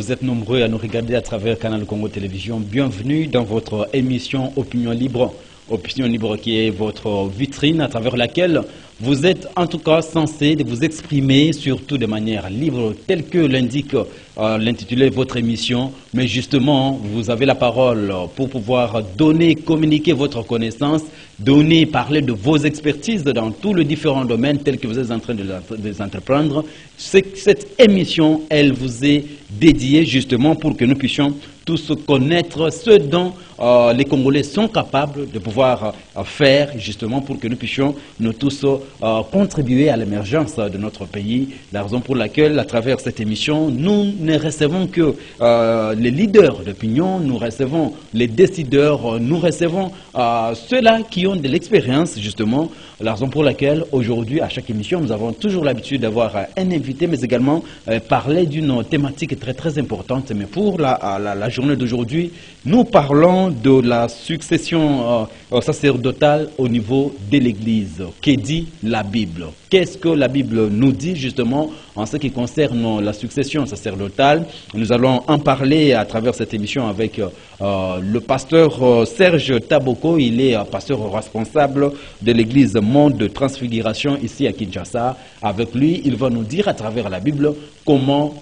vous êtes nombreux à nous regarder à travers Canal Congo Télévision. Bienvenue dans votre émission Opinion Libre. Opinion Libre qui est votre vitrine à travers laquelle vous êtes en tout cas censé de vous exprimer surtout de manière libre telle que l'indique l'intitulé de votre émission. Mais justement, vous avez la parole pour pouvoir donner, communiquer votre connaissance, donner, parler de vos expertises dans tous les différents domaines tels que vous êtes en train de les entreprendre. Cette émission, elle vous est dédiée justement pour que nous puissions tous connaître ce dont les Congolais sont capables de pouvoir faire justement pour que nous puissions nous tous contribuer à l'émergence de notre pays. La raison pour laquelle, à travers cette émission, nous ne recevons que les leaders d'opinion, nous recevons les décideurs, nous recevons ceux-là qui ont de l'expérience justement. La raison pour laquelle aujourd'hui, à chaque émission, nous avons toujours l'habitude d'avoir un invité, mais également parler d'une thématique très importante. Mais pour la journée d'aujourd'hui, nous parlons de la succession sacerdotale au niveau de l'Église. Que dit la Bible? Qu'est-ce que la Bible nous dit justement en ce qui concerne la succession sacerdotale? Nous allons en parler à travers cette émission avec le pasteur Serge Taboko. Il est pasteur responsable de l'Église Monde de Transfiguration ici à Kinshasa. Avec lui, il va nous dire à travers la Bible comment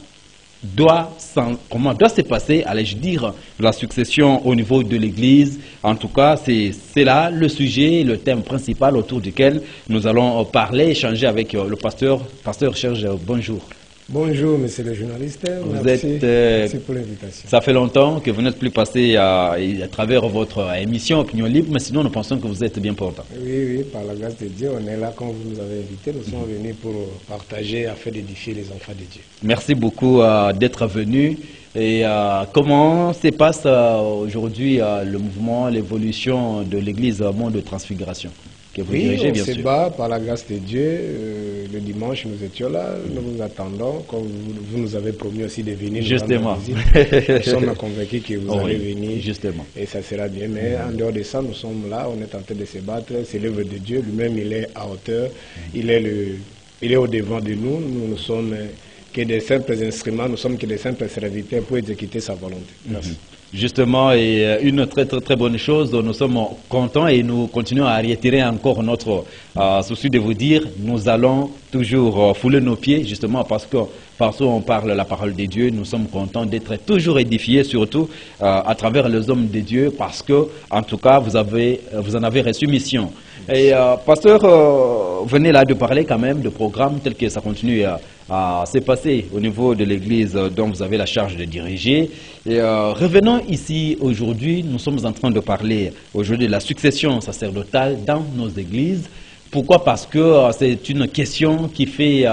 doit se passer, allais-je dire, la succession au niveau de l'Église. En tout cas, c'est là le sujet, le thème principal autour duquel nous allons parler, échanger avec le pasteur. Pasteur Serge, bonjour. Bonjour, monsieur le journaliste. Merci pour l'invitation. Ça fait longtemps que vous n'êtes plus passé à travers votre émission Opinion Libre, mais sinon nous pensons que vous êtes bien portant. Oui, par la grâce de Dieu, on est là quand vous nous avez invités. Nous sommes venus pour partager afin d'édifier les enfants de Dieu. Merci beaucoup d'être venu. Et comment se passe aujourd'hui le mouvement, l'évolution de l'Église Monde de Transfiguration que vous dirigez, bien sûr. On se bat par la grâce de Dieu. Le dimanche, nous étions là, nous vous attendons. Comme vous nous avez promis aussi de venir. Justement. Nous sommes convaincus que vous allez venir. Justement. Et ça sera bien. Mais en dehors de ça, nous sommes là, on est en train de se battre. C'est l'œuvre de Dieu. Lui-même, il est à hauteur. Il est au devant de nous. Nous sommes que des simples instruments, nous sommes que des simples serviteurs pour exécuter sa volonté. Merci. Justement, et une très bonne chose, nous sommes contents et nous continuons à réitérer encore notre souci de vous dire, nous allons toujours fouler nos pieds, justement parce que partout on parle la parole de Dieu, nous sommes contents d'être toujours édifiés, surtout à travers les hommes de Dieu, parce que, en tout cas, vous en avez reçu mission. Et pasteur, venez là de parler quand même de programmes tels que ça continue à se passer au niveau de l'Église dont vous avez la charge de diriger. Et revenons ici aujourd'hui, nous sommes en train de parler aujourd'hui de la succession sacerdotale dans nos églises. Pourquoi? Parce que c'est une question qui fait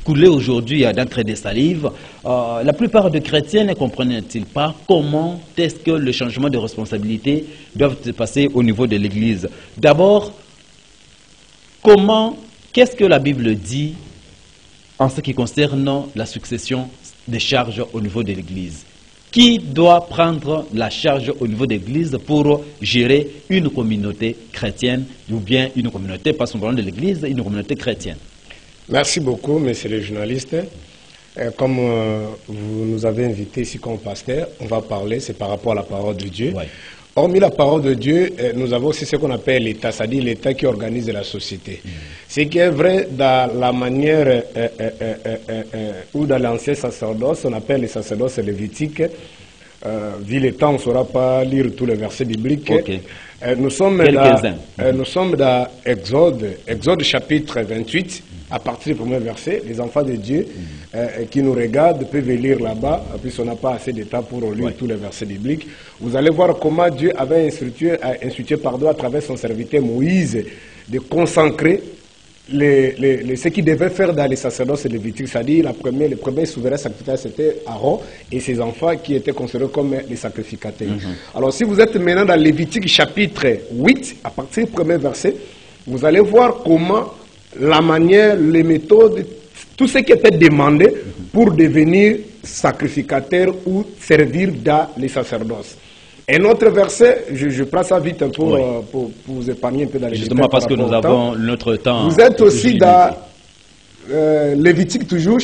couler aujourd'hui d'encre des salives. La plupart des chrétiens ne comprennent-ils pas comment est-ce que le changement de responsabilité doit se passer au niveau de l'Église? D'abord, qu'est-ce que la Bible dit en ce qui concerne la succession des charges au niveau de l'Église? Qui doit prendre la charge au niveau de l'Église pour gérer une communauté chrétienne ou bien une communauté, pas seulement de l'Église, une communauté chrétienne? Merci beaucoup, monsieur le journaliste. Comme vous nous avez invité ici comme pasteur, on va parler, c'est par rapport à la parole de Dieu. Ouais. Hormis la parole de Dieu, nous avons aussi ce qu'on appelle l'État, c'est-à-dire l'État qui organise la société. Ce qui est vrai dans la manière ou dans l'ancien sacerdoce, on appelle les sacerdoces lévitiques. Vu le temps, on ne saura pas lire tous les versets bibliques. Okay. Nous sommes dans Exode chapitre 28. À partir du premier verset, les enfants de Dieu qui nous regardent peuvent lire là-bas, puisqu'on n'a pas assez de temps pour lire tous les versets bibliques. Vous allez voir comment Dieu avait institué à travers son serviteur Moïse de consacrer ce qu'il devait faire dans les sacerdoces lévitiques, c'est-à-dire le premier souverain sacrificateur, c'était Aaron et ses enfants qui étaient considérés comme les sacrificateurs. Alors si vous êtes maintenant dans Lévitique chapitre 8, à partir du premier verset, vous allez voir comment la manière, les méthodes, tout ce qui était demandé pour devenir sacrificateur ou servir dans les sacerdoces. Un autre verset, je prends ça vite pour vous épargner un peu dans les justement détails, parce que nous avons notre temps. Vous êtes aussi dans Lévitique toujours,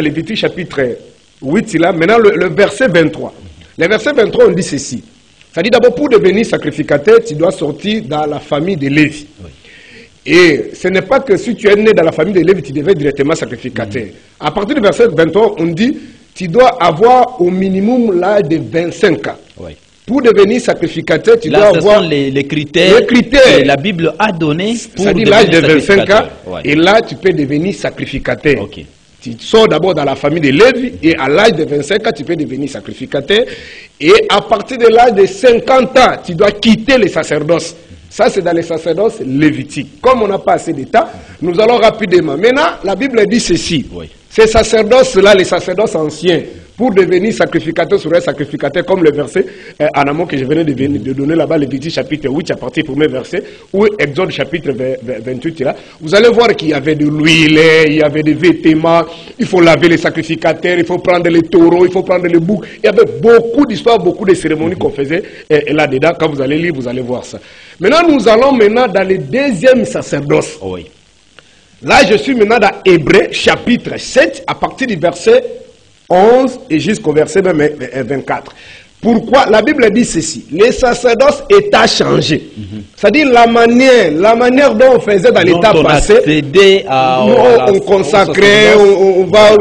Lévitique chapitre 8 là. Maintenant, le verset 23. Le verset 23, on dit ceci. Ça dit d'abord, pour devenir sacrificateur, tu dois sortir dans la famille de Lévi. Oui. Et ce n'est pas que si tu es né dans la famille de Lévi, tu deviens directement sacrificateur. À partir du verset 23, on dit, tu dois avoir au minimum l'âge de 25 ans. Oui. Pour devenir sacrificateur, tu dois avoir les critères que la Bible a donnés pour devenir l'âge de 25 ans. Ouais. Et là, tu peux devenir sacrificateur. Okay. Tu sors d'abord dans la famille de Lévi et à l'âge de 25 ans, tu peux devenir sacrificateur. Et à partir de l'âge de 50 ans, tu dois quitter les sacerdoces. Ça, c'est dans les sacerdoces lévitiques. Comme on n'a pas assez d'état, nous allons rapidement. Maintenant, la Bible dit ceci. Oui. Ces sacerdoces-là, les sacerdoces anciens, pour devenir sacrificateur, seraient sacrificateurs, comme le verset en amont que je venais de donner là-bas, Lévitique chapitre 8, à partir du premier verset, ou Exode chapitre 28, là. Vous allez voir qu'il y avait de l'huile, il y avait des vêtements, il faut laver les sacrificateurs, il faut prendre les taureaux, il faut prendre les boucs. Il y avait beaucoup d'histoires, beaucoup de cérémonies qu'on faisait là-dedans. Quand vous allez lire, vous allez voir ça. Maintenant, nous allons dans le deuxième sacerdoce. Oui. Là, je suis maintenant dans Hébreux chapitre 7, à partir du verset 11 et jusqu'au verset 24. Pourquoi? La Bible dit ceci. Les sacerdoces état changé. C'est-à-dire la manière dont on faisait dans l'état passé. On consacrait, on va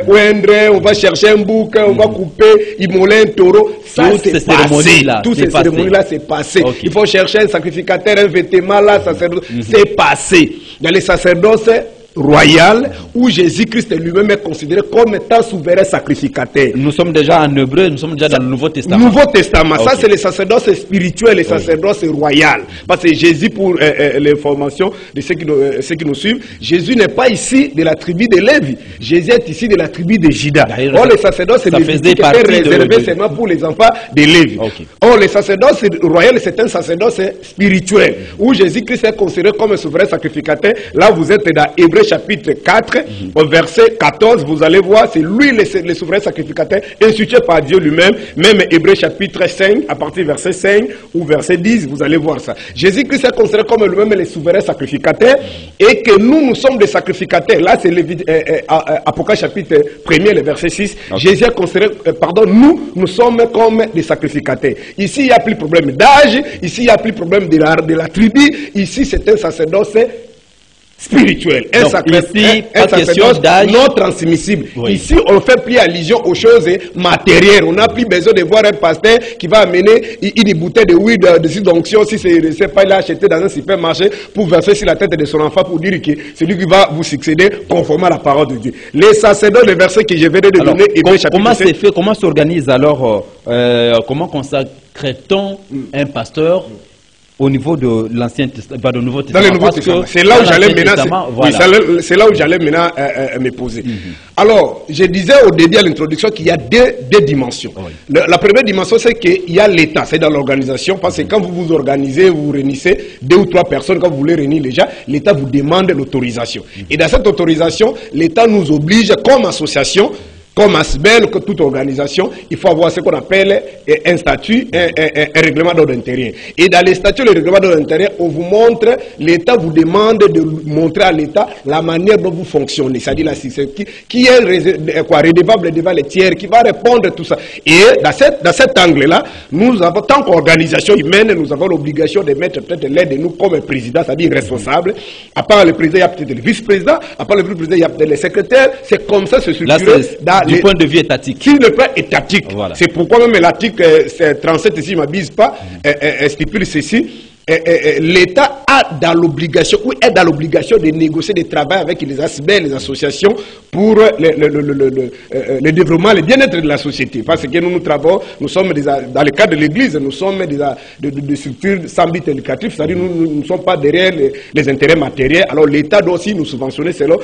oindre, on va chercher un bouc, on va couper, immoler un taureau. Ça, c'est passé. Toutes ces cérémonies-là, c'est passé. Okay. Il faut chercher un sacrificateur, un vêtement là, sacerdoce. C'est passé. Dans les sacerdoces royal où Jésus-Christ lui-même est considéré comme étant souverain sacrificateur. Nous sommes déjà en Hébreu, nous sommes déjà dans le Nouveau Testament. Nouveau Testament, okay. Ça c'est les sacerdoces spirituels, les sacerdoces royales. Parce que Jésus, pour l'information de ceux qui nous suivent, Jésus n'est pas ici de la tribu de Lévi. Jésus est ici de la tribu de Juda. Or les sacerdoces étaient réservés seulement pour les enfants de Lévi. Okay. Or les sacerdoces royales, c'est un sacerdoce spirituel où Jésus-Christ est considéré comme un souverain sacrificateur. Là vous êtes dans Hébreu chapitre 4, au verset 14, vous allez voir, c'est lui le souverain sacrificateur institué par Dieu lui-même. Même Hébreu chapitre 5, à partir du verset 5 ou verset 10, vous allez voir ça. Jésus-Christ est considéré comme lui-même le souverain sacrificateur et que nous sommes des sacrificateurs. Là, c'est Apocalypse chapitre 1er, le verset 6. Okay. Jésus est considéré, nous sommes comme des sacrificateurs. Ici, il n'y a plus de problème d'âge, ici, il n'y a plus de problème de la tribu, ici, c'est un sacerdoce spirituel, un sacerdoce non transmissible. Oui. Ici, on ne fait plus allusion aux choses matérielles. On n'a plus besoin de voir un pasteur qui va amener une bouteille de huile de d'onction, si c'est pas il a acheté dans un supermarché, pour verser sur la tête de son enfant pour dire que c'est lui qui va vous succéder conformément à la parole de Dieu. Les sacerdotes, le verset que je venais de donner, comment c'est fait, comment s'organise alors, comment consacre-t-on un pasteur au niveau de l'Ancien Testament, de Nouveau Testament? Dans le Nouveau Testament. C'est là où j'allais maintenant, c'est là où j'allais maintenant me poser. Alors, je disais au début à l'introduction qu'il y a deux dimensions. Oui. La première dimension, c'est qu'il y a l'État, c'est dans l'organisation, parce que quand vous vous organisez, vous réunissez 2 ou 3 personnes, quand vous voulez réunir les gens, l'État vous demande l'autorisation. Et dans cette autorisation, l'État nous oblige, comme association, comme ASBEL, que toute organisation, il faut avoir ce qu'on appelle un statut, un règlement d'ordre intérieur. Et dans les statuts, le règlement d'ordre intérieur, on vous montre, l'État vous demande de montrer à l'État la manière dont vous fonctionnez. C'est-à-dire qui est redevable devant les tiers, qui va répondre à tout ça. Et dans cet angle-là, nous avons, tant qu'organisation humaine, nous avons l'obligation de mettre peut-être l'aide de nous comme président, c'est-à-dire responsable. À part le président, il y a peut-être le vice-président. À part le vice-président, il y a peut-être le secrétaire. C'est comme ça, c'est structuré. Du point de vue étatique. Sur le plan étatique. Voilà. C'est pourquoi même l'article 37, si je ne m'abuse pas, stipule ceci. L'État a dans l'obligation, ou est dans l'obligation de négocier, de travailler avec les ASBEL, les associations, pour le développement, le bien-être de la société. Parce que nous travaillons, nous sommes dans le cadre de l'Église, nous sommes des structures sans but lucratif, c'est-à-dire nous ne sommes pas derrière les intérêts matériels. Alors l'État doit aussi nous subventionner selon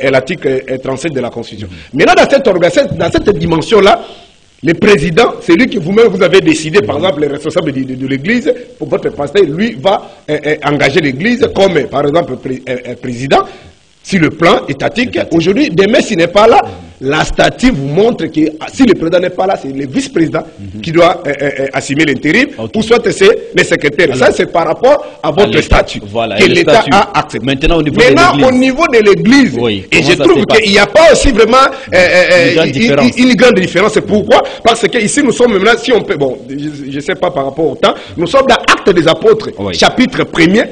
l'article 37 de la Constitution. Maintenant, dans cette dimension-là, le président, c'est lui que vous-même vous avez décidé, par exemple, le responsable de l'Église, pour votre pasteur, lui va engager l'Église comme, par exemple, président. sur le plan étatique. Aujourd'hui, demain, s'il n'est pas là, la statue vous montre que si le président n'est pas là, c'est le vice-président qui doit assumer l'intérim, ou soit c'est le secrétaire. Alors, ça, c'est par rapport à votre statut que l'État a accepté. Maintenant, au niveau de l'Église, et je trouve qu'il n'y a pas aussi vraiment une grande différence. Pourquoi? Parce que ici, nous sommes maintenant, si on peut, bon, je ne sais pas par rapport au temps, nous sommes dans Actes des Apôtres, chapitre 1er,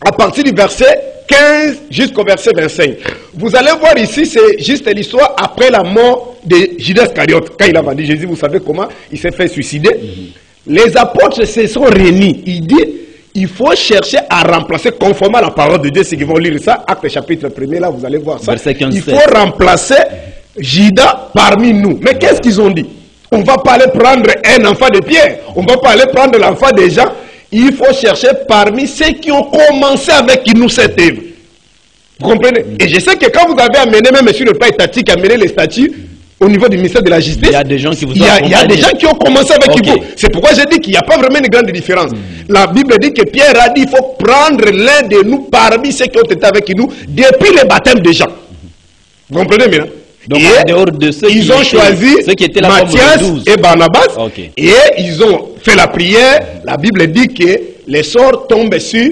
à partir du verset 15 jusqu'au verset 25. Vous allez voir ici, c'est juste l'histoire après la mort de Judas Iscariote. Quand il a vendu Jésus, vous savez comment il s'est fait suicider. Les apôtres se sont réunis. Il dit, il faut chercher à remplacer, conformément à la parole de Dieu, ceux qui vont lire ça, Acte chapitre 1er, là vous allez voir ça. Il faut remplacer Judas parmi nous. Mais qu'est-ce qu'ils ont dit? On ne va pas aller prendre un enfant de Pierre. On ne va pas aller prendre l'enfant des gens. Il faut chercher parmi ceux qui ont commencé avec nous cette œuvre. Vous comprenez? Et je sais que quand vous avez amené, même sur le plan étatique, amené les statuts au niveau du ministère de la Justice, il y a des gens qui vous ont il y a des gens qui ont commencé avec vous. C'est pourquoi j'ai dit qu'il n'y a pas vraiment une grande différence. La Bible dit que Pierre a dit qu'il faut prendre l'un de nous parmi ceux qui ont été avec nous depuis le baptême des gens. Vous comprenez maintenant? Donc, en dehors de ceux ils ont choisi Matthias et Barnabas et ils ont fait la prière. La Bible dit que les sorts tombent sur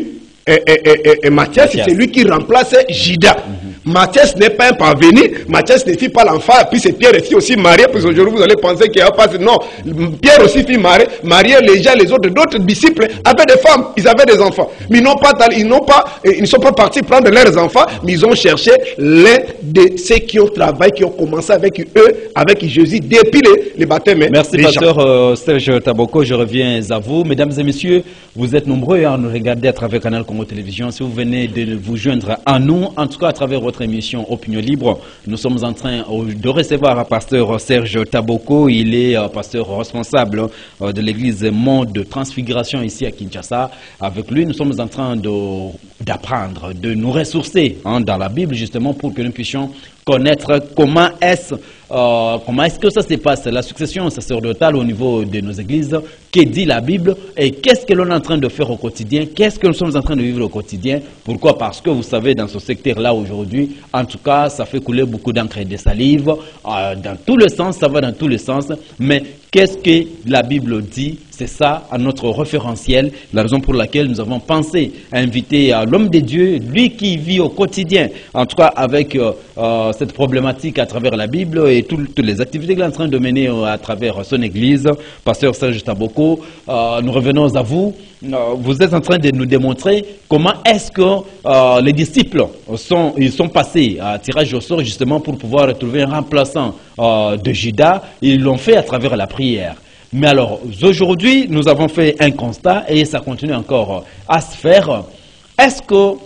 Matthias, c'est lui qui remplace Judas. Matthias n'est pas un parvenu, Matthias ne fit pas l'enfant, puis c'est Pierre ici aussi marié, puis aujourd'hui vous allez penser qu'il n'y a pas... Non, Pierre aussi fit marier les gens, les autres, d'autres disciples avaient des femmes, ils avaient des enfants. Mais ils ne sont pas partis prendre leurs enfants, mais ils ont cherché l'un de ceux qui ont travaillé, qui ont commencé avec eux, avec Jésus, depuis les baptêmes. Merci, pasteur Serge Taboko, je reviens à vous. Mesdames et messieurs, vous êtes nombreux à nous regarder à travers Canal Congo Télévision. Si vous venez de vous joindre à nous, en tout cas à travers votre émission Opinion Libre, nous sommes en train de recevoir pasteur Serge Taboko. Il est pasteur responsable de l'église Monde de Transfiguration ici à Kinshasa. Avec lui, nous sommes en train d'apprendre, de nous ressourcer dans la Bible justement pour que nous puissions connaître comment est-ce que ça se passe, la succession sacerdotale au niveau de nos églises, que dit la Bible et qu'est-ce que l'on est en train de faire au quotidien, qu'est-ce que nous sommes en train de vivre au quotidien. Pourquoi? Parce que vous savez, dans ce secteur-là aujourd'hui, en tout cas, ça fait couler beaucoup d'encre et de salive, dans tous les sens, ça va dans tous les sens, mais qu'est-ce que la Bible dit? C'est ça, à notre référentiel, la raison pour laquelle nous avons pensé à inviter l'homme de Dieu, lui qui vit au quotidien, en tout cas avec cette problématique à travers la Bible et toutes les activités qu'il est en train de mener à travers son église. Pasteur Serge Taboko, nous revenons à vous. Vous êtes en train de nous démontrer comment est-ce que les disciples sont passés à tirage au sort justement pour pouvoir trouver un remplaçant de Judas. Ils l'ont fait à travers la prière. Mais alors, aujourd'hui, nous avons fait un constat et ça continue encore à se faire. Est-ce que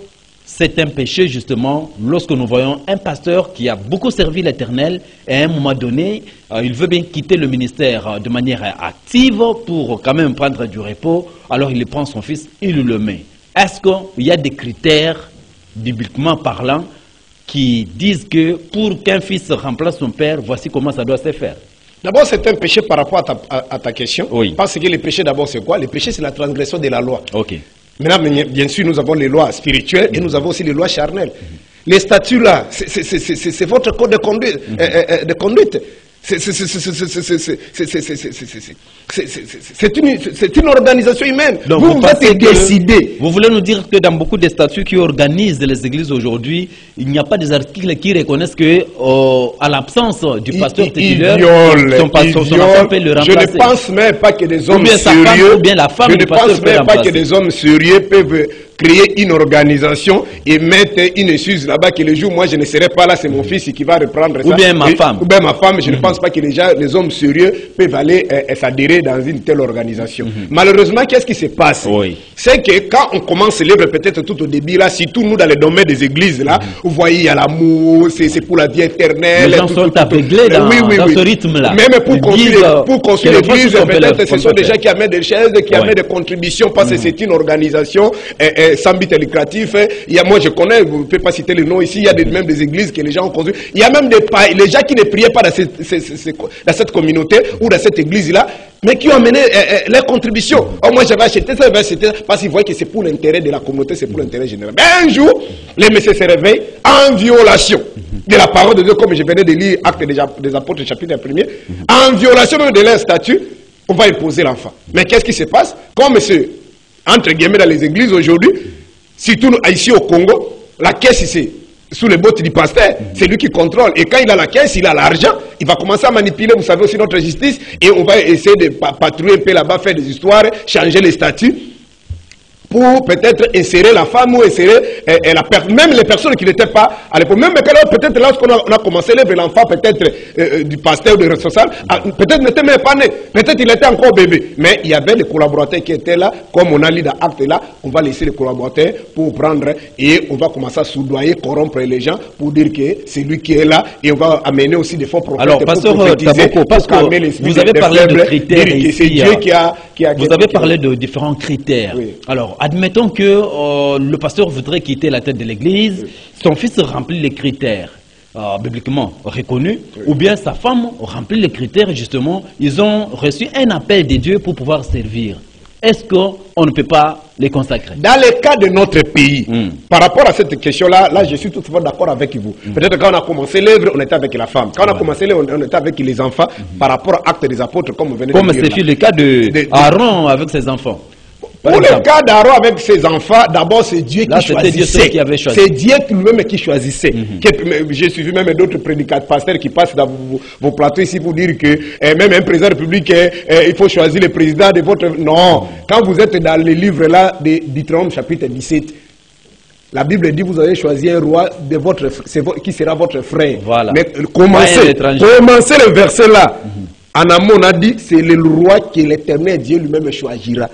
c'est un péché, justement, lorsque nous voyons un pasteur qui a beaucoup servi l'Éternel et à un moment donné, il veut bien quitter le ministère de manière active pour quand même prendre du repos, alors il prend son fils, il le met. Est-ce qu'il y a des critères, bibliquement parlant, qui disent que pour qu'un fils remplace son père, voici comment ça doit se faire? D'abord, c'est un péché par rapport à ta question. Oui. Parce que le péché, d'abord, c'est quoi? Le péché, c'est la transgression de la loi. Ok. Maintenant, bien sûr, nous avons les lois spirituelles et nous avons aussi les lois charnelles. Les statuts là, c'est votre code de conduite. C'est une organisation humaine. Donc vous êtes décidé. Vous voulez nous dire que dans beaucoup de statuts qui organisent les églises aujourd'hui, il n'y a pas des articles qui reconnaissent que à l'absence du pasteur titulaire, son enfant peut le remplacer. Je ne pense même pas que des hommes sérieux, je ne pense même pas que des hommes sérieux peuvent créer une organisation et mettre une excuse là-bas que le jour où moi je ne serai pas là, c'est mon fils qui va reprendre ça. Ou bien ma femme. Ou bien ma femme, je ne pense pas que les hommes sérieux peuvent aller s'adhérer dans une telle organisation. Malheureusement, qu'est-ce qui se passe? C'est que quand on commence l'œuvre peut-être tout au début, là, surtout nous dans les domaines des églises, là, vous voyez, il y a l'amour, c'est pour la vie éternelle. Les gens sont aveuglés dans ce rythme-là. Même pour construire l'église, peut-être ce sont des gens qui amènent des chaises, qui amènent des contributions, parce que c'est une organisation sans but lucratif. Moi, je connais pasteurs, vous ne pouvez pas citer le nom ici, il y a même des églises que les gens ont construites. Il y a même les gens qui ne priaient pas dans cette communauté ou dans cette église-là, mais qui ont amené leurs contributions. Oh, moi j'avais acheté ça, parce qu'ils voyaient que c'est pour l'intérêt de la communauté, c'est pour l'intérêt général. Mais un jour, les messieurs se réveillent en violation de la parole de Dieu, comme je venais de lire Actes des Apôtres, chapitre 1er, en violation même de leur statut, on va imposer l'enfant. Mais qu'est-ce qui se passe? Comme c'est, entre guillemets, dans les églises aujourd'hui, surtout ici au Congo, la caisse ici, sous les bottes du pasteur, c'est lui qui contrôle. Et quand il a la caisse, il a l'argent, il va commencer à manipuler, vous savez aussi, notre justice, et on va essayer de patrouiller un peu là-bas, faire des histoires, changer les statuts, pour peut-être insérer la femme ou insérer même les personnes qui n'étaient pas à l'époque. Même peut-être lorsqu'on a commencé l'œuvre, l'enfant peut-être du pasteur ou du responsable, peut-être n'était même pas né, peut-être il était encore bébé. Mais il y avait des collaborateurs qui étaient là, comme on a lu dans Acte là, on va laisser les collaborateurs pour prendre et on va commencer à soudoyer, corrompre les gens pour dire que c'est lui qui est là et on va amener aussi des faux prophètes. Alors, pasteur Taboko, parce que vous avez parlé de critères ici, vous avez parlé de différents critères. Oui. Alors, admettons que le pasteur voudrait quitter la tête de l'église, son fils remplit les critères bibliquement reconnus, ou bien sa femme remplit les critères, justement, ils ont reçu un appel de Dieu pour pouvoir servir. Est-ce qu'on ne peut pas les consacrer? Dans le cas de notre pays, par rapport à cette question-là, là, je suis tout à fait d'accord avec vous. Peut-être quand on a commencé l'œuvre, on était avec la femme. Quand on a commencé l'œuvre, on était avec les enfants, par rapport à Actes des Apôtres, comme vous venez de dire. Comme c'est le cas d'Aaron avec ses enfants. Pour le cas d'Aaron avec ses enfants, d'abord c'est Dieu qui choisissait. C'est Dieu lui-même qui choisissait. J'ai suivi même d'autres prédicateurs, pasteurs qui passent dans vos plateaux ici pour dire que même un président républicain, il faut choisir le président de votre... Non, quand vous êtes dans les livres là, de Deutéronome chapitre 17, la Bible dit vous avez choisi un roi de qui sera votre frère. Voilà. Mais commencez le verset là. En amont, on a dit, c'est le roi que l'Éternel Dieu lui-même choisira.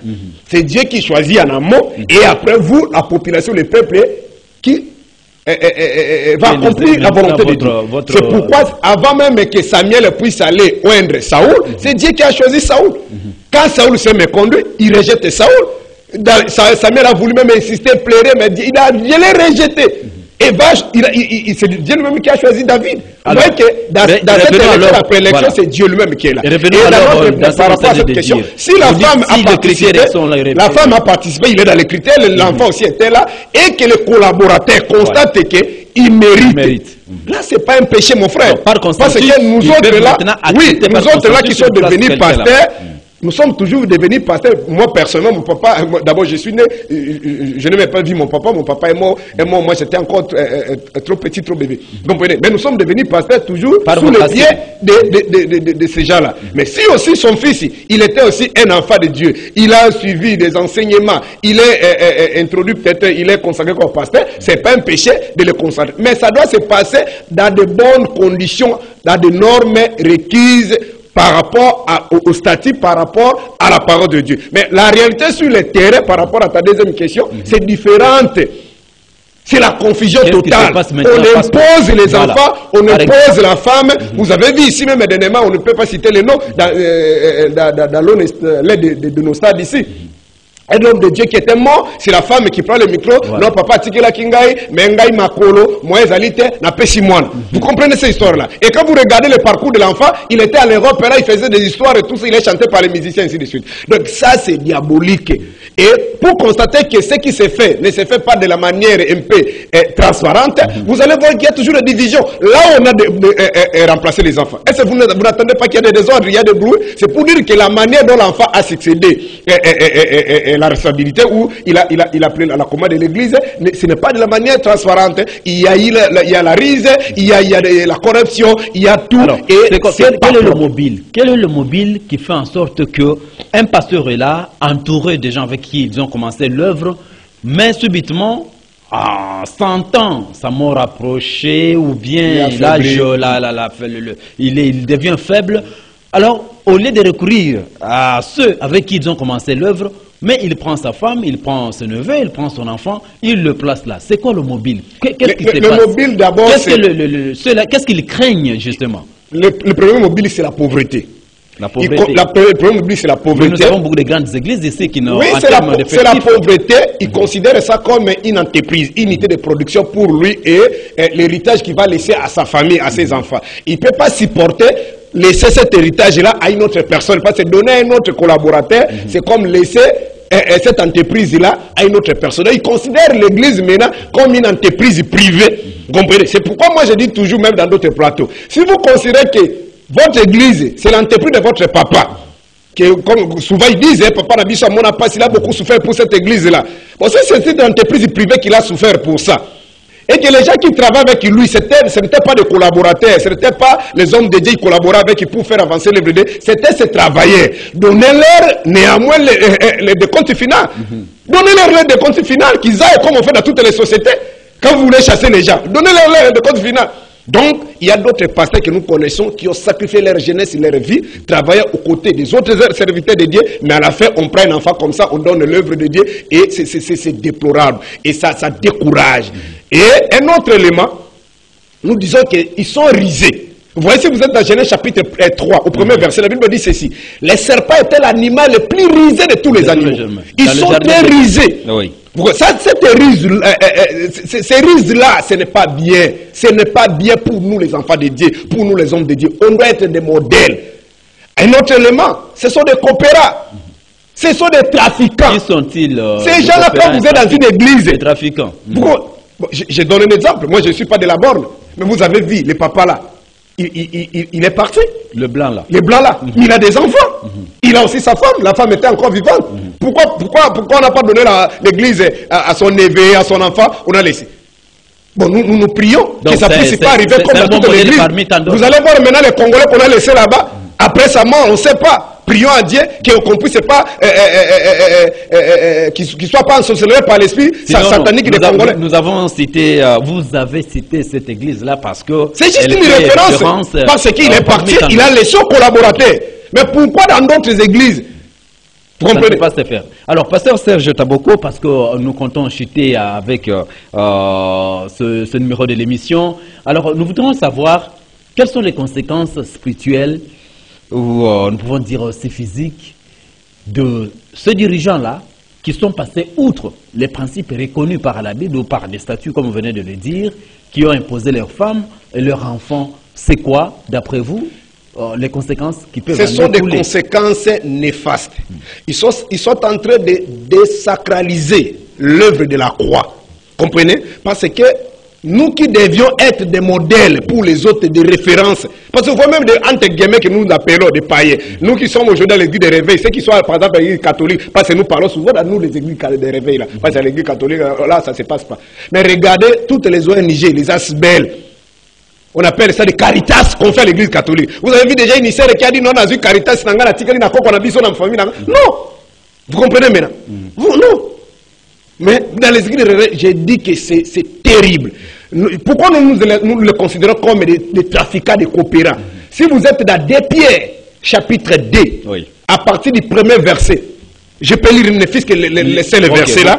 C'est Dieu qui choisit en amont, et après vous, la population, le peuple, qui va accomplir la volonté de Dieu. C'est pourquoi, avant même que Samuel puisse aller oindre Saoul, c'est Dieu qui a choisi Saoul. Quand Saoul s'est méconduit, il rejette Saoul. Samuel a voulu même insister, pleurer, mais il l'a rejeté. Et c'est Dieu lui-même qui a choisi David. Alors, que dans cette élection, après l'élection, c'est Dieu lui-même qui est là. Et par rapport à cette question, si la femme a participé, il est dans les critères, l'enfant aussi était là, et que le collaborateur constate qu'il mérite. Là, c'est pas un péché, mon frère. Parce que nous autres là qui sommes devenus pasteurs, nous sommes toujours devenus pasteurs. Moi, personnellement, mon papa, d'abord, je suis né, je n'ai même pas vu mon papa est mort, moi, j'étais encore trop petit, trop bébé. Vous comprenez? Mais nous sommes devenus pasteurs toujours sous le pied de ces gens-là. Mais si aussi son fils, il était aussi un enfant de Dieu, il a suivi des enseignements, il est introduit, peut-être, il est consacré comme pasteur, c'est pas un péché de le consacrer. Mais ça doit se passer dans de bonnes conditions, dans des normes requises, par rapport au statut, par rapport à la parole de Dieu. Mais la réalité sur le terrain, par rapport à ta deuxième question, c'est différente. C'est la confusion totale. On impose les enfants, on impose la femme. Vous avez vu ici même dernièrement, on ne peut pas citer les noms dans l'aide de nos stades ici. Un homme de Dieu qui était mort, c'est la femme qui prend le micro. Non, papa, tikela kingai, mengai makolo, moi zalite, na pesimoine. Vous comprenez ces histoires-là? Et quand vous regardez le parcours de l'enfant, il était à l'Europe, là, il faisait des histoires et tout ça, il est chanté par les musiciens, ainsi de suite. Donc ça, c'est diabolique. Et pour constater que ce qui se fait ne se fait pas de la manière un peu transparente, vous allez voir qu'il y a toujours des divisions. Là, on a remplacé les enfants. Est-ce que vous n'attendez pas qu'il y a des désordres, il y a des bruits? C'est pour dire que la manière dont l'enfant a succédé la responsabilité où il a pris la commande de l'église, ce n'est pas de la manière transparente. Il y a la rise, il y a la corruption, il y a tout. Alors, quel est le mobile? Quel est le mobile qui fait en sorte que un pasteur est là, entouré des gens avec qui ils ont commencé l'œuvre, mais subitement, sentant sa mort approcher, ou bien l'âge, il devient faible. Alors, au lieu de recourir à ceux avec qui ils ont commencé l'œuvre, mais il prend sa femme, il prend son neveu, il prend son enfant, il le place là. C'est quoi le mobile? Qu'est-ce qui se passe? Le mobile d'abord, qu'est-ce qu'ils craignent justement? Le premier mobile, c'est la pauvreté. La pauvreté. Le problème biblique, c'est la pauvreté. Mais nous avons beaucoup de grandes églises ici qui n'ont oui, pas c'est la pauvreté. Il considère ça comme une entreprise, une unité de production pour lui et l'héritage qu'il va laisser à sa famille, à ses enfants. Il ne peut pas supporter laisser cet héritage-là à une autre personne. Parce que donner à un autre collaborateur, c'est comme laisser cette entreprise-là à une autre personne. Il considère l'église maintenant comme une entreprise privée. Vous comprenez? C'est pourquoi moi je dis toujours, même dans d'autres plateaux, si vous considérez que votre église, c'est l'entreprise de votre papa, que, comme souvent ils disent, papa Nabiso Amona Pass, il a beaucoup souffert pour cette église-là. Bon, c'est une entreprise privée qu'il a souffert pour ça. Et que les gens qui travaillent avec lui, ce n'étaient pas des collaborateurs, ce n'étaient pas les hommes de Dieu qui collaboraient avec lui pour faire avancer l'œuvre de Dieu, c'était ces travailleurs. Donnez-leur néanmoins les décomptes finaux. Donnez-leur les décomptes finaux, qu'ils aillent comme on fait dans toutes les sociétés. Quand vous voulez chasser les gens, donnez-leur les décomptes finaux. Donc, il y a d'autres pasteurs que nous connaissons qui ont sacrifié leur jeunesse et leur vie, travaillant aux côtés des autres serviteurs de Dieu, mais à la fin, on prend un enfant comme ça, on donne l'œuvre de Dieu, et c'est déplorable. Et ça décourage. Et un autre élément, nous disons qu'ils sont risés. Vous voyez, si vous êtes dans Genèse chapitre 3, au premier verset, la Bible dit ceci. Les serpents étaient l'animal le plus risé de tous les animaux. Ils sont bien risés. Oui. Ces rises-là, ce n'est pas bien. Ce n'est pas bien pour nous les enfants de Dieu, pour nous les hommes de Dieu. On doit être des modèles. Un autre élément, ce sont des coopérants. Ce sont des trafiquants. Qui sont-ils ces gens-là, quand vous êtes dans une église. Des trafiquants. Je donne un exemple. Moi, je ne suis pas de la borne. Mais vous avez vu, le papa là. Il est parti. Le blanc là. Le blanc là. Il a des enfants. Il a aussi sa femme. La femme était encore vivante. Pourquoi on n'a pas donné l'église à son neveu, à son enfant? On a laissé. Bon, nous prions que ça puisse pas arriver comme dans toute l'église. Vous allez voir maintenant les Congolais qu'on a laissés là-bas. Après sa mort, on ne sait pas. Prions à Dieu qu'on puisse pas qu'il soit pas ensorcelé par l'esprit satanique des Congolais. Nous avons cité, vous avez cité cette église-là parce que c'est juste une référence parce qu'il est parti, il a laissé aux collaborateurs. Mais pourquoi dans d'autres églises? Vous comprenez? Ça ne peut pas se faire. Alors, pasteur Serge Taboko, parce que nous comptons chuter avec ce numéro de l'émission. Alors, nous voudrions savoir quelles sont les conséquences spirituelles ou nous pouvons dire aussi physiques de ces dirigeants-là qui sont passés outre les principes reconnus par la Bible ou par des statuts, comme vous venez de le dire, qui ont imposé leurs femmes et leurs enfants. C'est quoi, d'après vous, les conséquences qui peuvent en découler? Ce sont des conséquences néfastes. Ils sont en train de désacraliser l'œuvre de la croix. Comprenez? Parce que nous qui devions être des modèles pour les autres, des références. Parce que vous voyez même des entre guillemets que nous appelons des païens. Nous qui sommes aujourd'hui dans l'église de réveil, ceux qui sont par exemple à l'église catholique, parce que nous parlons souvent dans nous les églises de réveil là. Parce qu'à l'église catholique, là ça ne se passe pas. Mais regardez toutes les ONG, les ASBEL. On appelle ça des caritas qu'on fait à l'église catholique. Vous avez vu déjà une histoire qui a dit non, on a vu caritas, on a vu son famille. Non. Vous comprenez maintenant? Non. Mais dans les églises de réveil, j'ai dit que c'est terrible. Pourquoi nous le considérons comme des trafiquants, des coopérants? Si vous êtes dans 2 Pierre, chapitre 2, oui, à partir du premier verset, je peux lire, ne fût-ce que laisser le verset là.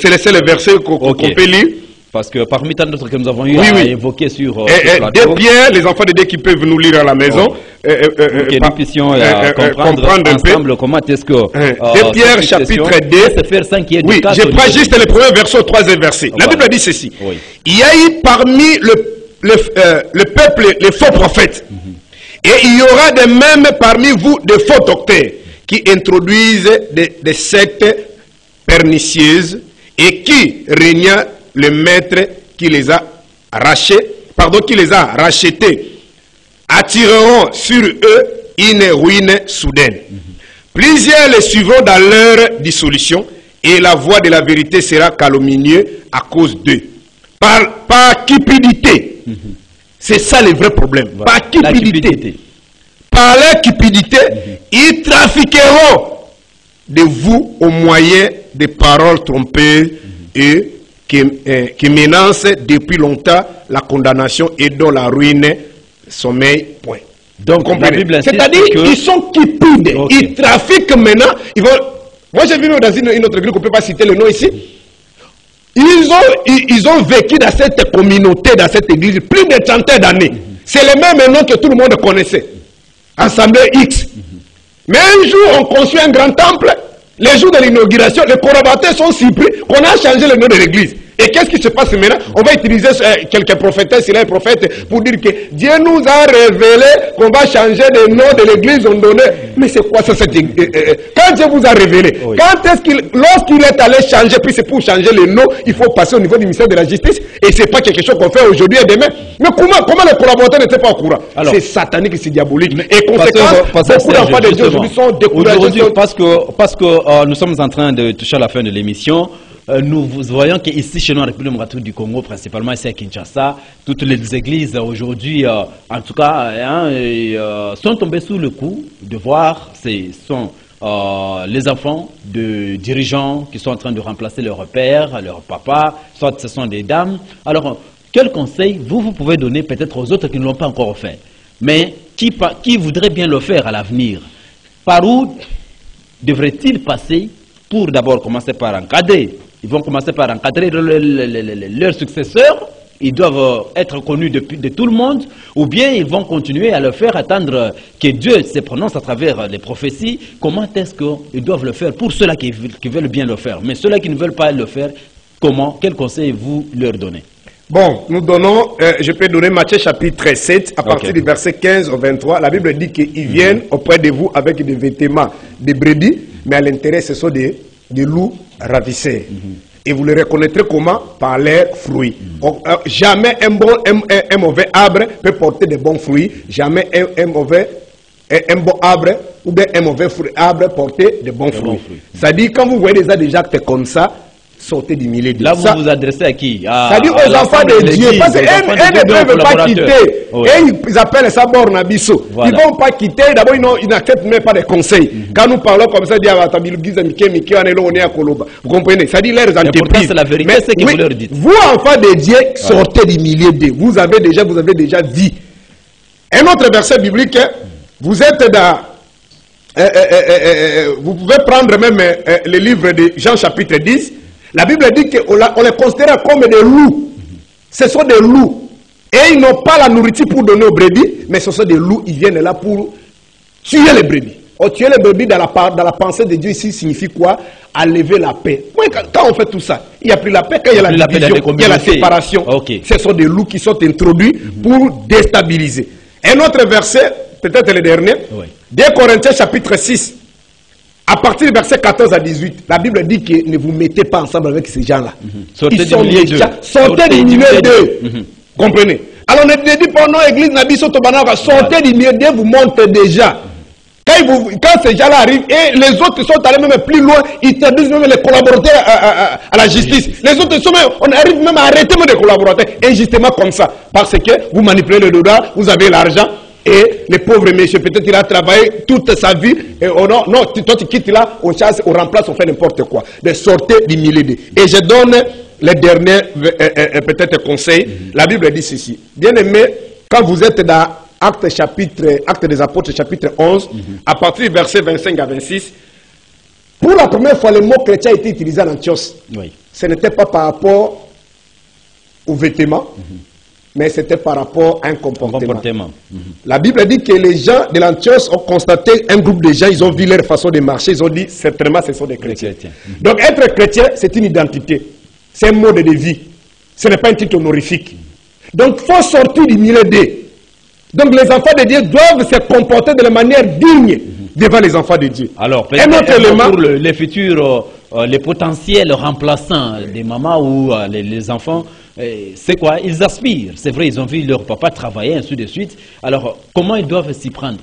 C'est laisser le verset qu'on peut lire. Parce que parmi tant d'autres que nous avons eu à évoquer sur Dès Pierre, les enfants de Dieu qui peuvent nous lire à la maison, que nous puissions comprendre ensemble comment est-ce que Dès Pierre chapitre 2, oui, je prends juste le premier verset au 3e verset. La Bible dit ceci. Il y a eu parmi le peuple les faux prophètes, et il y aura de même parmi vous des faux docteurs qui introduisent des sectes pernicieuses et qui régnent le maître qui les a rachetés, attireront sur eux une ruine soudaine. Plusieurs les suivront dans leur dissolution, et la voix de la vérité sera calomnieuse à cause d'eux. Par cupidité. C'est ça le vrai problème. Par cupidité. Par leur cupidité, ils trafiqueront de vous au moyen des paroles trompeuses et qui menace depuis longtemps la condamnation et dont la ruine sommeille point. Donc, c'est-à-dire qu'ils sont cupides, ils trafiquent maintenant. Moi, j'ai vu dans une autre église qu'on ne peut pas citer le nom ici. Ils ont vécu dans cette communauté, dans cette église, plus de 30 d'années. C'est le même nom que tout le monde connaissait. assemblée X. Mais un jour, on construit un grand temple. Les jours de l'inauguration, les collaborateurs sont surpris qu'on a changé le nom de l'église. Et qu'est-ce qui se passe maintenant? On va utiliser quelques prophètes, s'il est un prophète, pour dire que Dieu nous a révélé qu'on va changer le nom de l'église. Mais c'est quoi ça? Quand Dieu vous a révélé, quand est-ce lorsqu'il est allé changer, puis c'est pour changer le nom, il faut passer au niveau du ministère de la Justice. Et c'est pas quelque chose qu'on fait aujourd'hui et demain. Mais comment les collaborateurs n'étaient pas au courant? C'est satanique, c'est diabolique. Et conséquence, beaucoup d'enfants de Dieu aujourd'hui sont découragés. Parce que nous sommes en train de toucher à la fin de l'émission. Nous voyons qu'ici, chez nous, en République démocratique du Congo, principalement ici à Kinshasa, toutes les églises aujourd'hui, en tout cas, sont tombées sous le coup de voir les enfants de dirigeants qui sont en train de remplacer leur père, leur papa, soit ce sont des dames. Alors, quel conseil vous pouvez donner peut-être aux autres qui ne l'ont pas encore fait, mais qui voudraient bien le faire à l'avenir? Par où devraient-ils passer pour d'abord commencer par encadrer? Ils vont commencer par encadrer leurs successeurs. Ils doivent être connus de tout le monde. Ou bien ils vont continuer à le faire, attendre que Dieu se prononce à travers les prophéties. Comment est-ce qu'ils doivent le faire pour ceux-là qui veulent bien le faire? Mais ceux-là qui ne veulent pas le faire, comment? Quel conseil vous leur donnez? Bon, nous donnons, je peux donner Matthieu chapitre 7, à partir du verset 15 au 23. La Bible dit qu'ils viennent auprès de vous avec des vêtements de brebis, mais à l'intérieur, ce sont des loups ravissés. Et vous les reconnaîtrez comment? Par leurs fruits. Jamais un mauvais arbre peut porter de bons fruits. Jamais un bon arbre ou bien un mauvais arbre porter de bons fruits. C'est-à-dire, quand vous voyez des actes comme ça, sortez du milieu de Dieu. Là, vous vous adressez à qui? C'est-à-dire aux enfants de Dieu. Parce qu'un ne veut pas quitter. Et ils appellent ça Bornabiso. Ils ne vont pas quitter. D'abord, ils n'acceptent même pas des conseils. Quand nous parlons comme ça, vous comprenez? C'est-à-dire leurs entreprises. C'est la vérité, c'est que vous leur dites. Vous, enfants de Dieu, sortez du milieu de Dieu. Vous avez déjà dit. Un autre verset biblique, vous êtes dans... vous pouvez prendre même le livre de Jean chapitre 10. La Bible dit qu'on les considère comme des loups. Ce sont des loups. Et ils n'ont pas la nourriture pour donner aux brebis, mais ce sont des loups. Ils viennent là pour tuer les brebis. Tuer les brebis dans la pensée de Dieu ici signifie quoi? Enlever la paix. Quand on fait tout ça, il n'y a plus la paix, quand il y a la division, il y a la séparation. Ce sont des loups qui sont introduits pour déstabiliser. Un autre verset, peut-être le dernier, 2 Corinthiens chapitre 6. À partir du verset 14 à 18, la Bible dit que ne vous mettez pas ensemble avec ces gens-là. Ils sont méchants. Sortez du milieu d'eux. Comprenez? Alors ne dit pas non, église Nabiso Tobanara, sortez du milieu d'eux, vous montez déjà. Quand ces gens-là arrivent, et les autres sont allés même plus loin, ils traduisent même les collaborateurs à la justice. Les autres sont même, on arrive même à arrêter même les collaborateurs, injustement comme ça. Parce que vous manipulez le dollar, vous avez l'argent. Et le pauvre monsieur, peut-être il a travaillé toute sa vie. Et non, toi tu quittes là, on chasse, on remplace, on fait n'importe quoi. De sortir du milieu. Et je donne les derniers peut-être conseils. La Bible dit ceci. Bien aimé, quand vous êtes dans Actes des Apôtres, chapitre 11, à partir du verset 25 à 26, pour la première fois, le mot chrétien a été utilisé en Antioche. Ce n'était pas par rapport aux vêtements. Mais c'était par rapport à un comportement. La Bible dit que les gens de l'Antioche ont constaté un groupe de gens, ils ont vu leur façon de marcher, ils ont dit certainement ce sont des chrétiens. Donc être chrétien, c'est une identité, c'est un mode de vie, ce n'est pas un titre honorifique. Donc il faut sortir du milieu d'eux. Donc les enfants de Dieu doivent se comporter de la manière digne devant les enfants de Dieu. Alors, un autre élément pour les futurs, les potentiels remplaçants des mamans ou les enfants, c'est quoi? Ils aspirent. C'est vrai, ils ont vu leur papa travailler, ainsi de suite. Alors, comment ils doivent s'y prendre?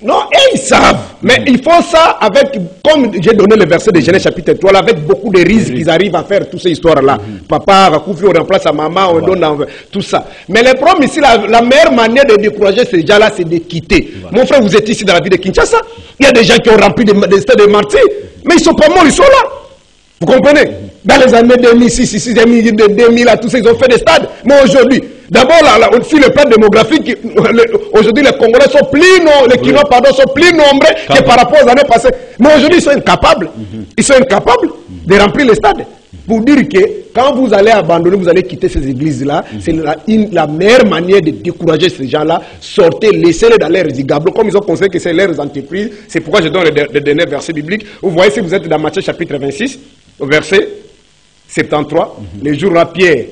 Non, ils savent. Mais ils font ça avec, comme j'ai donné le verset de Genèse chapitre 3, avec beaucoup de risques qu'ils arrivent à faire toutes ces histoires-là. Papa, Rakoufi, on remplace sa maman, on donne tout ça. Mais le problème ici, la meilleure manière de décourager ces gens-là, c'est de quitter. Mon frère, vous êtes ici dans la ville de Kinshasa. Il y a des gens qui ont rempli des stades de martyrs. Mais ils ne sont pas morts, ils sont là. Vous comprenez? Dans les années 2006, 2000, tous ces, ils ont fait des stades. Mais aujourd'hui, d'abord, sur le plan démographique, aujourd'hui, les Congolais sont plus nombreux, sont plus nombreux que par rapport aux années passées. Mais aujourd'hui, ils sont incapables. Ils sont incapables de remplir les stades. pour dire que quand vous allez abandonner, vous allez quitter ces églises-là, c'est la meilleure manière de décourager ces gens-là. Sortez, laissez-les dans leurs igablos, comme ils ont considéré que c'est leurs entreprises. C'est pourquoi je donne le dernier verset biblique. Vous voyez, si vous êtes dans Matthieu chapitre 26, au verset 73, les jours où Pierre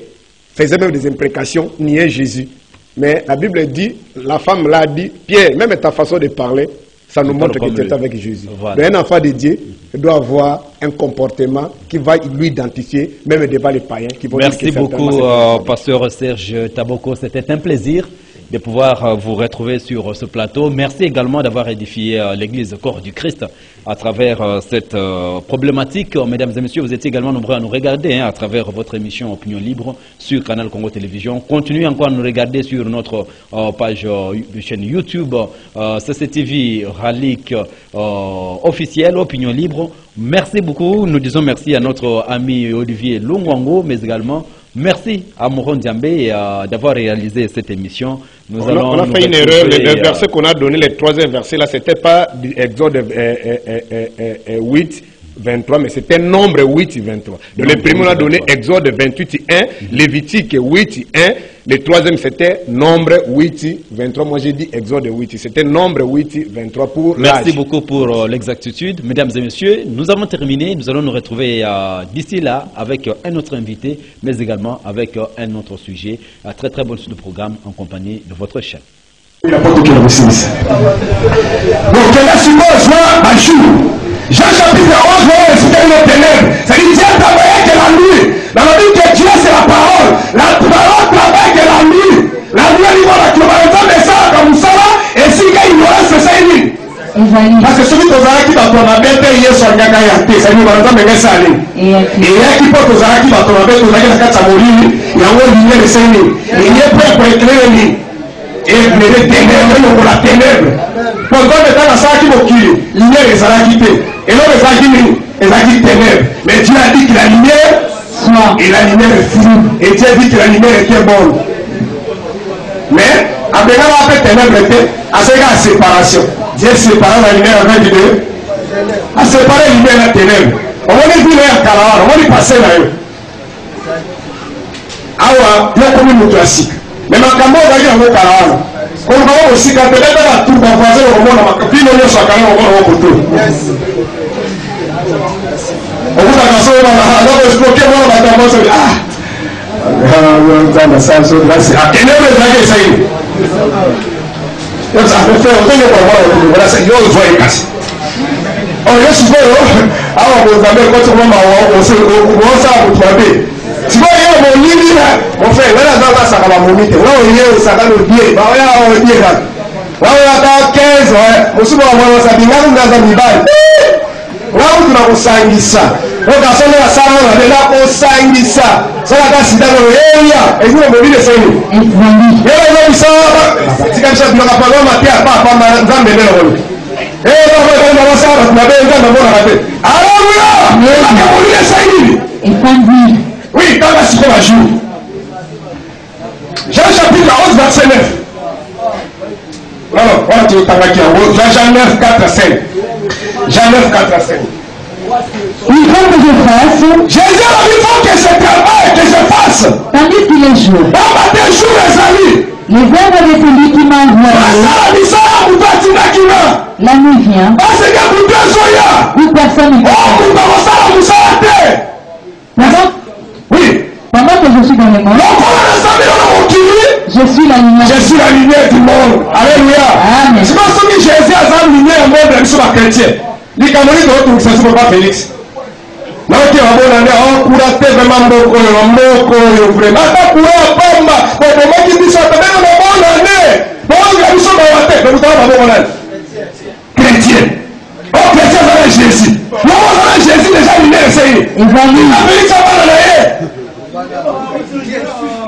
faisait même des imprécations, niait Jésus. Mais la Bible dit, la femme l'a dit, Pierre, même ta façon de parler, ça nous montre que tu es avec Jésus. Voilà. Un enfant de Dieu doit avoir un comportement qui va lui identifier, même devant les païens. Qui vont Merci dire que beaucoup, pasteur Serge Taboko. C'était un plaisir de pouvoir vous retrouver sur ce plateau. Merci également d'avoir édifié l'Église Corps du Christ à travers cette problématique. Mesdames et messieurs, vous étiez également nombreux à nous regarder à travers votre émission Opinion Libre sur Canal Congo Télévision. Continuez encore à nous regarder sur notre page chaîne YouTube CCTV Ralik officiel Opinion Libre. Merci beaucoup. Nous disons merci à notre ami Olivier Lungwango, mais également merci à Moron Diambé d'avoir réalisé cette émission. On a fait une erreur. Le verset qu'on a donné, le troisième verset, là, c'était pas Exode 8, 23, mais c'était nombre 8, 23. Donc le premier, on a donné Exode 28, 1, Lévitique 8, 1. Le troisième, c'était nombre 8, 23. Moi, j'ai dit Exode 8. C'était nombre 8, 23 pour l'âge. Merci beaucoup pour l'exactitude. Mesdames et messieurs, nous avons terminé. Nous allons nous retrouver d'ici là avec un autre invité, mais également avec un autre sujet. À très très bonne suite de programme en compagnie de votre chaîne. Jean chapitre 11, c'était une ténèbres. C'est-à-dire Dieu travaillait que la nuit. Dans la Bible que Dieu c'est la parole. La parole travaille que la nuit. La nuit, il va la ça comme ça et si il y aura ce c'est une. Parce que celui qui qui va tomber bête, il est sur le gaga yaté. C'est lui qui va tomber ça. Et il y a qui peut qui va tomber bête, il va tomber mourir. Il y a un lumière de Seigneur. Et il est prêt pour éclairer lui. Et les ténèbres, pour la ténèbre. Pour quand le temps ça qui m'a quitté, lumière les a quitté. Et là les a quitté ténèbres. Mais Dieu a dit que la lumière soit et la lumière est floue. Et Dieu a dit que la lumière était bonne. Mais après la ténèbres était à ce cas séparation. Dieu sépara la lumière avec Dieu. À séparer la lumière et la ténèbre. On va dire à Calahar, on va dire passer là. Ah ouais, il y a comme une classique. Mais ma cambo va dire à Calahar. On va aussi quand peut-être la tour va voisin au monde à ma copine, on est sur Calahar, on va au poteau. On vous a cassé, on va exploiter, on va commencer. Ah, ça, c'est à ténèbres, ça y est. Ça fait faire, on peut le voir, voilà, c'est yo, je vois cassé. Oh, je suis pas ah, on vous a mis quand on va on se ça vous trouver. Tu vois, il y a mon lit là. Mon frère, là, ça va vomiter. Là, il y a ça va le pied. Bah, là, on le pied là. Là, on a 15, ouais. On se voit, on va s'habiller, on a un mibal. Là, on a ça. Donc, à ce moment-là, ça, on a là, on s'aille ça. Ça va passer dans le area. Et vous, on me dit, c'est nous. Et là, ça, c'est comme ça, tu n'as pas le matin, pas mal, dans le vélo. Et là, on va ça, on va bien, on va rater. Alléluia! On va ça, et conduire. Oui, dans la seconde à jour. Jean chapitre 11, verset 9. Non, on a tout Jean 9, 4 à 5. Jean 9, 4 à 5. Il faut que je fasse. Jésus a dit, il faut que je travaille, que je fasse. Tandis qu'il est jour. Dans ma deux jours, les amis. Les œuvres de celui qui m'a envoyé. La nuit vient. Où personne ne peut. Oui. Pendant que je suis dans le monde, je suis la lumière. Je suis la lumière du monde. Alléluia. Amen. Je pense que Jésus a la lumière au monde sur la chrétienne. Les Camerounais de l'autre, c'est pas Félix. Non, qui va bon aller, on court à terre vraiment beaucoup, vraiment. Attends, court à Pamba. Bon, moi qui dis ça, t'as bien un bon année. Bon, il y a une chose dans la tête, mais vous avez un bon année. Chrétien. Oh, chrétien, ça va Jésus. Non, ça va Jésus déjà lumière, essayé. Il va lui. La Félix, ça va l'année.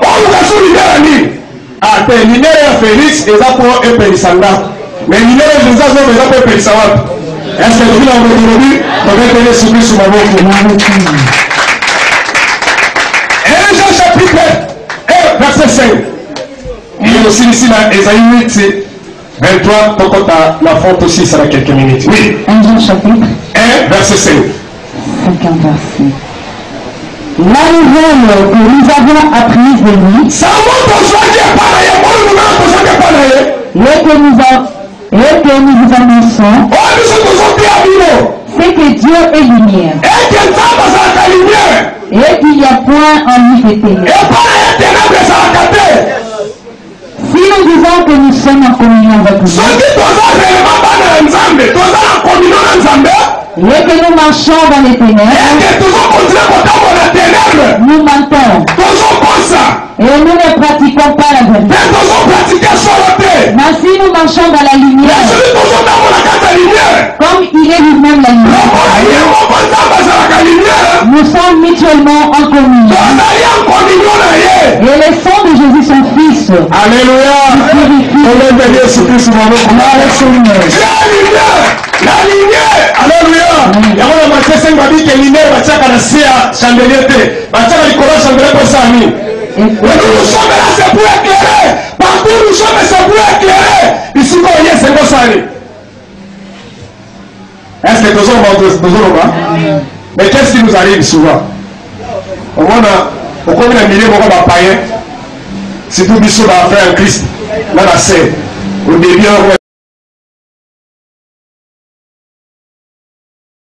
Oh, nous avons lumière à lui. Ah, t'es lumière à Félix, et ça pour un périssanda. Mais lumière à Jésus, ça pour un périssanda. Est-ce que vous l'avez aujourd'hui? Vous avez donné ce sur ma boque. Et Jean chapitre 1, verset 5. Il y a aussi ici là, Esaïe 8, 23. Donc on a la faute aussi, ça va quelques minutes. Oui. 1 Jean chapitre 1, verset 5. 5 verset. La nouvelle que nous avons apprise de lui et que nous vous annonçons, c'est que Dieu est lumière et qu'il n'y a point en lui de ténèbres. Si nous disons que nous sommes en communion avec lui et que nous marchons dans les ténèbres, nous mentons et nous ne pratiquons pas la vérité. Mais si nous marchons dans la lumière, comme il est lui-même la lumière, nous sommes mutuellement en communion. Et le sang de Jésus, son Fils, Alléluia. La lumière, alléluia. Il y a un matin 5 m'a dit que lumière va tirer la chandelier, va tirer le courant chandelier pour ça. Nous sommes là, c'est pour éclairer. Partout nous sommes, c'est pour éclairer. Ici, quand il y a 5 ans, est-ce que nous sommes là? Mais qu'est-ce qui nous arrive souvent? On a, au combien de milliers, on va payer. C'est tout bisou, on va faire un Christ. Là, c'est au début,